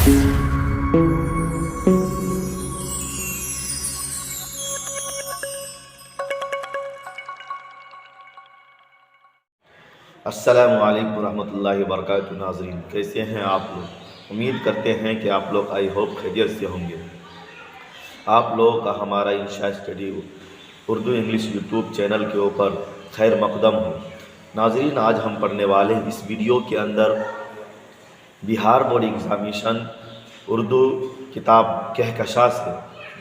السلام علیکم ورحمۃ اللہ وبرکاتہ۔ ناظرین، کیسے ہیں آپ لوگ؟ امید کرتے ہیں کہ آپ لوگ آئی ہوپ خیریت سے ہوں گے۔ آپ لوگوں کا ہمارا انشاء study Urdu English YouTube channel کے اوپر خیر مقدم ہو۔ ناظرین، آج ہم پڑھنے والے ہیں اس ویڈیو کے اندر بہار بورڈ ایگزامینیشن اردو کتاب کہکشاں سے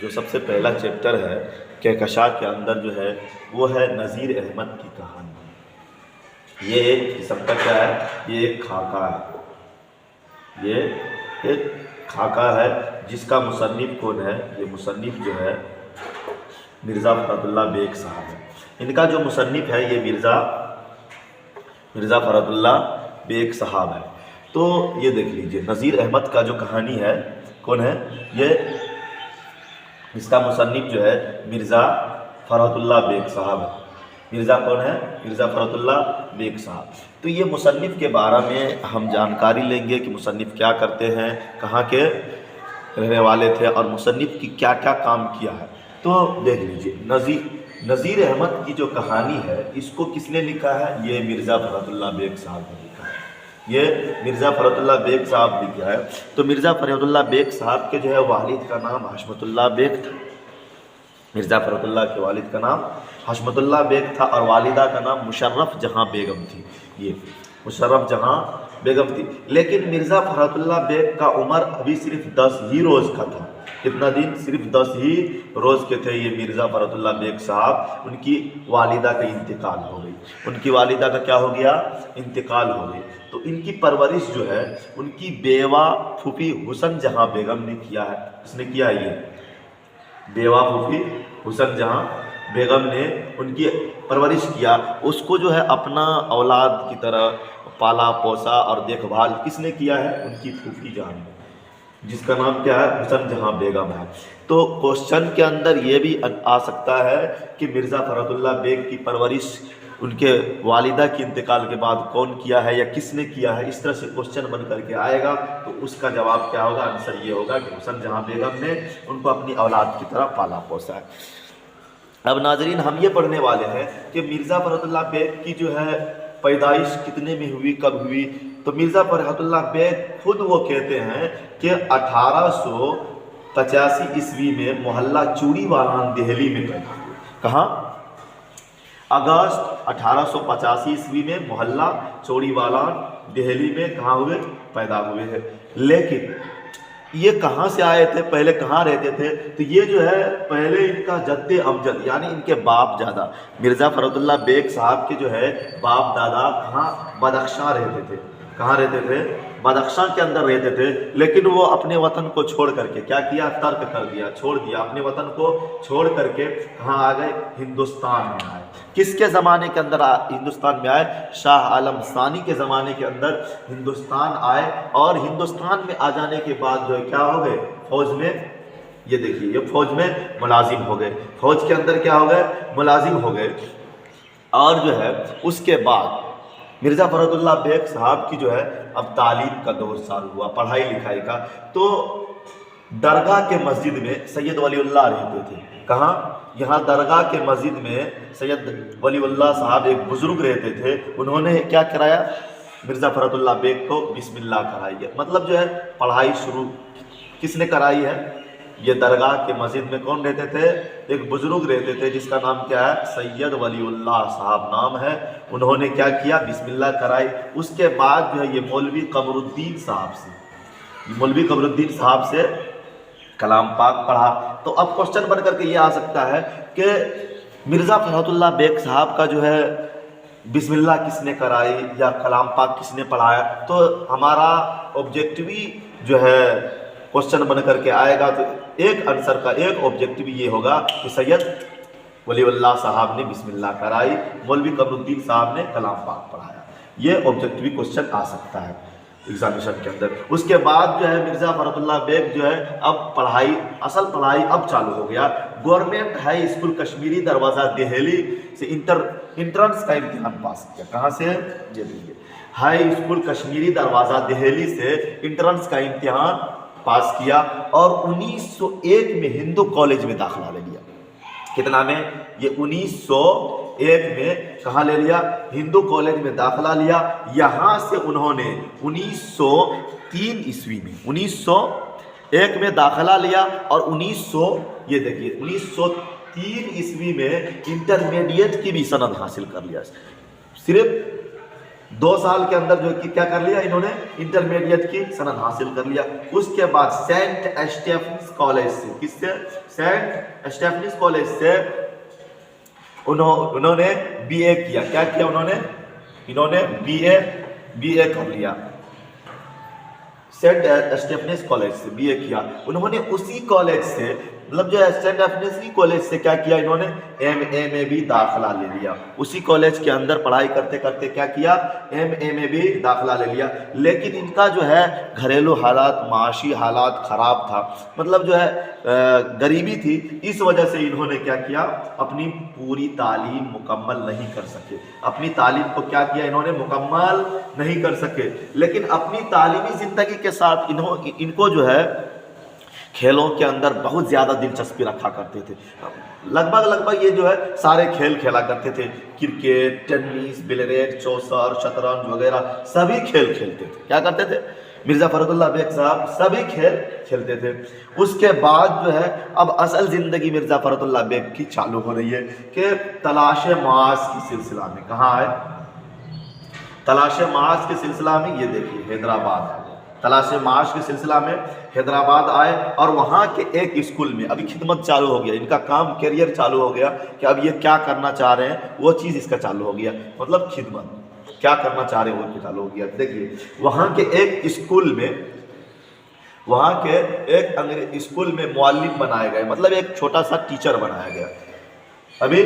جو سب سے پہلا چیپٹر ہے کہکشاں کے اندر جو ہے وہ ہے نذیر احمد کی کہانی۔ یہ ایک قسم کا کیا ہے؟ یہ ایک خاکہ ہے۔ یہ ایک خاکہ ہے جس کا مصنف کون ہے؟ یہ مصنف جو ہے مرزا فرت اللہ بیگ صاحب ہے۔ ان کا جو مصنف ہے یہ مرزا فرت اللہ بیگ صاحب ہے۔ تو یہ دیکھ لیجئے، نذیر احمد کا جو کہانی ہے کون ہے؟ یہ اس کا مصنف جو ہے مرزا فرت اللہ بیگ صاحب ہے۔ مرزا کون ہے؟ مرزا فرت اللہ بیگ صاحب۔ تو یہ مصنف کے بارے میں ہم جانکاری لیں گے کہ مصنف کیا کرتے ہیں، کہاں کے رہنے والے تھے اور مصنف کی کیا کیا کام کیا ہے۔ تو دیکھ لیجئے، نذیر احمد کی جو کہانی ہے اس کو کس نے لکھا ہے؟ یہ مرزا فرت اللہ بیگ صاحب نے لکھا ہے۔ یہ مرزا فرت اللہ بیگ صاحب لکھا ہے۔ تو مرزا فرت اللہ بیگ صاحب کے جو ہے والد کا نام حشمت اللہ بیگ تھا۔ مرزا فرت اللہ کے والد کا نام حشمت اللہ بیگ تھا اور والدہ کا نام مشرف جہاں بیگم تھی۔ یہ مشرف جہاں بیگم تھی، لیکن مرزا فرت اللہ بیگ کا عمر ابھی صرف 10 ہی روز کا تھا۔ کتنا دن؟ صرف 10 ہی روز کے تھے یہ مرزا فرت اللہ بیگ صاحب۔ ان کی والدہ کا انتقال ہو گئی۔ ان کی والدہ کا کیا ہو گیا؟ انتقال ہو گئی۔ تو ان کی پرورش جو ہے ان کی بیوہ پھوپھی حسن جہاں بیگم نے کیا ہے۔ اس نے کیا ہے یہ بیوہ پھوپھی حسن جہاں بیگم نے ان کی پرورش کیا۔ اس کو جو ہے اپنا اولاد کی طرح پالا پوسا اور دیکھ بھال کس نے کیا ہے؟ ان کی پھوپھی جان نے، جس کا نام کیا ہے؟ حسن جہاں بیگم ہے۔ تو کوشچن کے اندر یہ بھی آ سکتا ہے کہ مرزا فرت اللہ بیگ کی پرورش ان کے والدہ کے انتقال کے بعد کون کیا ہے یا کس نے کیا ہے؟ اس طرح سے کوشچن بن کر کے آئے گا تو اس کا جواب کیا ہوگا؟ آنسر یہ ہوگا کہ حسن جہاں بیگم نے ان کو اپنی اولاد کی طرح پالا پوسا ہے۔ اب ناظرین، ہم یہ پڑھنے والے ہیں کہ مرزا فرت اللہ بیگ کی جو ہے پیدائش کتنے میں ہوئی، کب ہوئی؟ تو مرزا فرت اللہ بیگ خود وہ کہتے ہیں کہ 1885 عیسوی میں محلہ چوڑی والان دہلی میں پیدا ہوئے۔ کہاں؟ اگست 1885 عیسوی میں محلہ چوڑی والان دہلی میں کہاں ہوئے؟ پیدا ہوئے ہیں۔ لیکن یہ کہاں سے آئے تھے؟ پہلے کہاں رہتے تھے؟ تو یہ جو ہے پہلے ان کا جد امجد یعنی ان کے باپ دادا مرزا فرت اللہ بیگ صاحب کے جو ہے باپ دادا کہاں؟ بدخشاں رہتے تھے۔ کہاں رہتے تھے؟ بدخشاں کے اندر رہتے تھے۔ لیکن وہ اپنے وطن کو چھوڑ کر کے کیا کیا؟ ترک کر دیا، چھوڑ دیا۔ اپنے وطن کو چھوڑ کر کے کہاں آ گئے؟ ہندوستان میں آئے۔ کس کے زمانے کے اندر ہندوستان میں آئے؟ شاہ عالم ثانی کے زمانے کے اندر ہندوستان آئے، اور ہندوستان میں آ جانے کے بعد جو ہے کیا ہو گئے؟ فوج میں، یہ دیکھیے، یہ فوج میں ملازم ہو گئے۔ فوج کے اندر کیا ہو گئے؟ ملازم ہو گئے۔ اور جو ہے اس کے بعد مرزا فرت اللہ بیگ صاحب کی جو ہے اب تعلیم کا دور شروع ہوا، پڑھائی لکھائی کا۔ تو درگاہ کے مسجد میں سید ولی اللہ رہتے تھے۔ کہاں؟ یہاں درگاہ کے مسجد میں سید ولی اللہ صاحب ایک بزرگ رہتے تھے۔ انہوں نے کیا کرایا؟ مرزا فرت اللہ بیگ کو بسم اللہ کرائی ہے۔ مطلب جو ہے پڑھائی شروع کس نے کرائی ہے؟ یہ درگاہ کے مسجد میں کون رہتے تھے؟ ایک بزرگ رہتے تھے جس کا نام کیا ہے؟ سید ولی اللہ صاحب نام ہے۔ انہوں نے کیا کیا؟ بسم اللہ کرائی۔ اس کے بعد جو ہے یہ مولوی قمر الدین صاحب سے کلام پاک پڑھا۔ تو اب کوشچن بن کر کے یہ آ سکتا ہے کہ مرزا فرت اللہ بیگ صاحب کا جو ہے بسم اللہ کس نے کرائی یا کلام پاک کس نے پڑھایا؟ تو ہمارا آبجیکٹیوی جو ہے کوشچن بن کر کے آئے گا، تو ایک آنسر کا ایک آبجیکٹیو یہ ہوگا کہ سید ولی اللہ صاحب نے بسم اللہ کرائی، مولوی قمر الدین صاحب نے کلام پاک پڑھایا۔ یہ آبجیکٹیوی کوشچن آ سکتا ہے ایگزامینیشن کے اندر۔ اس کے بعد جو ہے مرزا فرت اللہ بیگ جو ہے اب اصل پڑھائی اب چالو ہو گیا۔ گورنمنٹ ہائی اسکول کشمیری دروازہ دہلی سے انٹرنس کا امتحان پاس کیا۔ کہاں سے؟ یہ دیکھیے، ہائی اسکول کشمیری دروازہ دہلی سے انٹرنس کا امتحان پاس کیا اور 1901 میں ہندو کالج میں داخلہ لے لیا. کتنا میں؟ یہ 1901 میں کہاں لے لیا؟ ہندو کالج میں داخلہ لیا. یہاں سے انہوں نے 1903 عیسوی میں 1901 میں داخلہ لیا اور 1903 عیسوی میں انٹرمیڈیٹ کی بھی سند حاصل کر لیا. صرف 2 سال کے اندر جو کیا کر لیا انہوں نے؟ انٹرمیڈیٹ کی سند حاصل کر لیا. اس کے بعد سینٹ اسٹیفنس کالج سے، کس سے؟ سینٹ اسٹیفنس کالج سے انہوں نے بی اے کیا. کیا کیا انہوں نے بی اے کر لیا. سینٹ اسٹیفنس کالج سے بی اے کیا. انہوں نے اسی کالج سے مطلب جو ہے سینٹ اسٹیفنس کالج سے کیا کیا انہوں نے؟ ایم اے میں بھی داخلہ لے لیا. اسی کالج کے اندر پڑھائی کرتے کرتے کیا کیا؟ ایم اے میں بھی داخلہ لے لیا. لیکن ان کا جو ہے گھریلو حالات، معاشی حالات خراب تھا، مطلب جو ہے غریبی تھی. اس وجہ سے انہوں نے کیا کیا؟ اپنی پوری تعلیم مکمل نہیں کر سکے. اپنی تعلیم کو کیا کیا انہوں نے؟ مکمل نہیں کر سکے. لیکن اپنی تعلیمی زندگی کے ساتھ ان کو جو ہے کھیلوں کے اندر بہت زیادہ دلچسپی رکھا کرتے تھے. لگ بھگ یہ جو ہے سارے کھیل کھیلا کرتے تھے. کرکٹ، ٹینس، بلیئرڈ، چوسر، شطرنج وغیرہ سبھی کھیل کھیلتے تھے. کیا کرتے تھے؟ مرزا فرت اللہ بیگ صاحب سبھی کھیل کھیلتے تھے. اس کے بعد جو ہے اب اصل زندگی مرزا فرت اللہ بیگ کی چالو ہو رہی ہے کہ تلاش معاش کے سلسلہ میں. کہاں ہے؟ تلاش معاش کے سلسلہ میں یہ دیکھیے حیدرآباد ہے. تلاش معاش کے سلسلہ میں حیدرآباد آئے اور وہاں کے ایک اسکول میں ابھی خدمت چالو ہو گیا. ان کا کام کیریئر چالو ہو گیا کہ اب یہ کیا کرنا چاہ رہے ہیں وہ چیز اس کا چالو ہو گیا. مطلب خدمت کیا کرنا چاہ رہے ہیں وہ چالو ہو گیا. دیکھیے وہاں کے ایک اسکول میں معلم بنائے گئے. مطلب ایک چھوٹا سا ٹیچر بنایا گیا. ابھی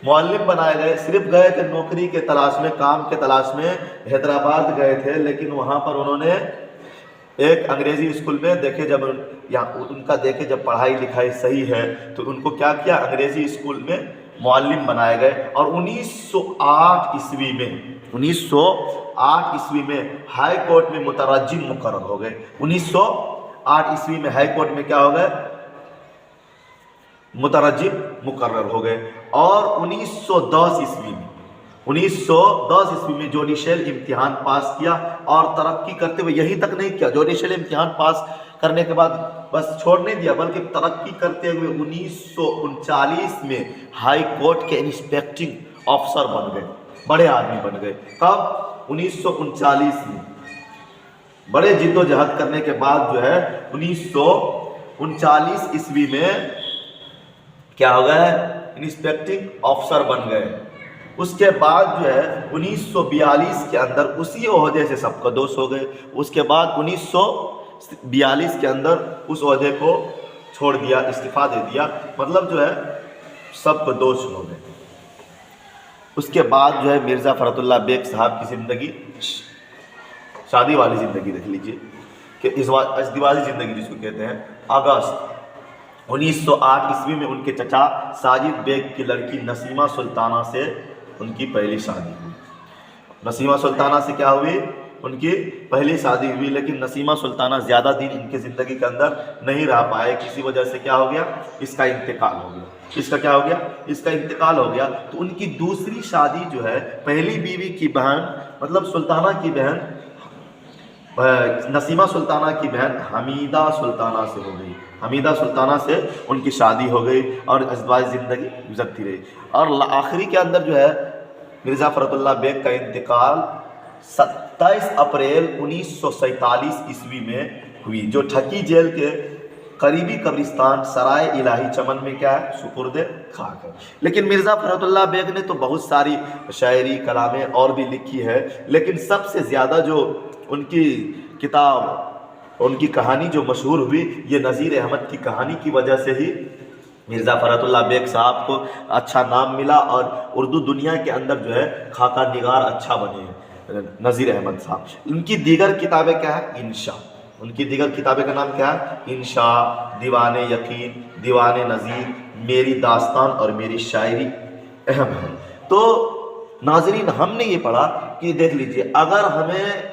معلم بنائے گئے. صرف گئے تھے نوکری کے تلاش میں، کام کے تلاش میں حیدرآباد گئے تھے. لیکن وہاں پر انہوں نے ایک انگریزی اسکول میں دیکھے جب پڑھائی لکھائی صحیح ہے تو ان کو کیا کیا؟ انگریزی اسکول میں معلم بنائے گئے. اور 1908 عیسوی میں ہائی کورٹ میں مترجم مقرر ہو گئے. 1908 عیسوی میں ہائی کورٹ میں کیا ہو گئے؟ مترجم مقرر ہو گئے. اور 1910 عیسوی میں جوڈیشل امتحان پاس کیا اور ترقی کرتے ہوئے یہیں تک نہیں کیا. جوڈیشل امتحان پاس کرنے کے بعد بس چھوڑ نہیں دیا بلکہ ترقی کرتے ہوئے 1939 میں ہائی کورٹ کے انسپیکٹنگ آفیسر بن گئے. بڑے آدمی بن گئے. کب؟ 1939 میں. بڑے جد و جہد کرنے کے بعد جو ہے 1939 عیسوی میں کیا ہو گئے؟ انسپیکٹنگ آفیسر بن گئے. اس کے بعد جو ہے 1942 کے اندر اسی عہدے سے سب قدوس ہو گئے. اس کے بعد 1942 کے اندر اس عہدے کو چھوڑ دیا، استعفیٰ دے دیا. مطلب جو ہے سب قدوس ہو گئے. اس کے بعد جو ہے مرزا فرت اللہ بیگ صاحب کی زندگی، شادی والی زندگی دیکھ لیجئے کہ ازدواجی زندگی جس کو کہتے ہیں. اگست 1908 عیسوی میں ان کے چچا ساجد بیگ کی لڑکی نسیمہ سلطانہ سے ان کی پہلی شادی ہوئی. نسیمہ سلطانہ سے کیا ہوئی؟ ان کی پہلی شادی ہوئی. لیکن نسیمہ سلطانہ زیادہ دن ان کی زندگی کے اندر نہیں رہ پائے. کسی وجہ سے کیا ہو گیا؟ اس کا انتقال ہو گیا. اس کا کیا ہو گیا؟ اس کا انتقال ہو گیا. تو ان کی دوسری شادی جو ہے پہلی بیوی کی بہن مطلب سلطانہ کی بہن نسیمہ سلطانہ کی بہن حمیدہ سلطانہ سے ہو گئی. حمیدہ سلطانہ سے ان کی شادی ہو گئی اور ازدواجی زندگی گزرتی رہی. اور آخری کے اندر جو ہے مرزا فرت اللہ بیگ کا انتقال 27 اپریل 1947 عیسوی میں ہوئی، جو ٹھکی جیل کے قریبی قبرستان سرائے الہی چمن میں کیا ہے؟ سپرد خاک ہے. لیکن مرزا فرت اللہ بیگ نے تو بہت ساری شاعری کلامیں اور بھی لکھی ہے. لیکن سب سے زیادہ جو ان کی کتاب، ان کی کہانی جو مشہور ہوئی، یہ نذیر احمد کی کہانی کی وجہ سے ہی مرزا فرت اللہ بیگ صاحب کو اچھا نام ملا اور اردو دنیا کے اندر جو ہے خاکہ نگار اچھا بنے ہیں نذیر احمد صاحب. ان کی دیگر کتابیں کیا ہے؟ انشاء. ان کی دیگر کتابیں کا نام کیا ہے؟ انشاء، دیوان یقین، دیوان نذیر، میری داستان اور میری شاعری اہم ہے. تو ناظرین ہم نے یہ پڑھا کہ دیکھ لیجئے اگر ہمیں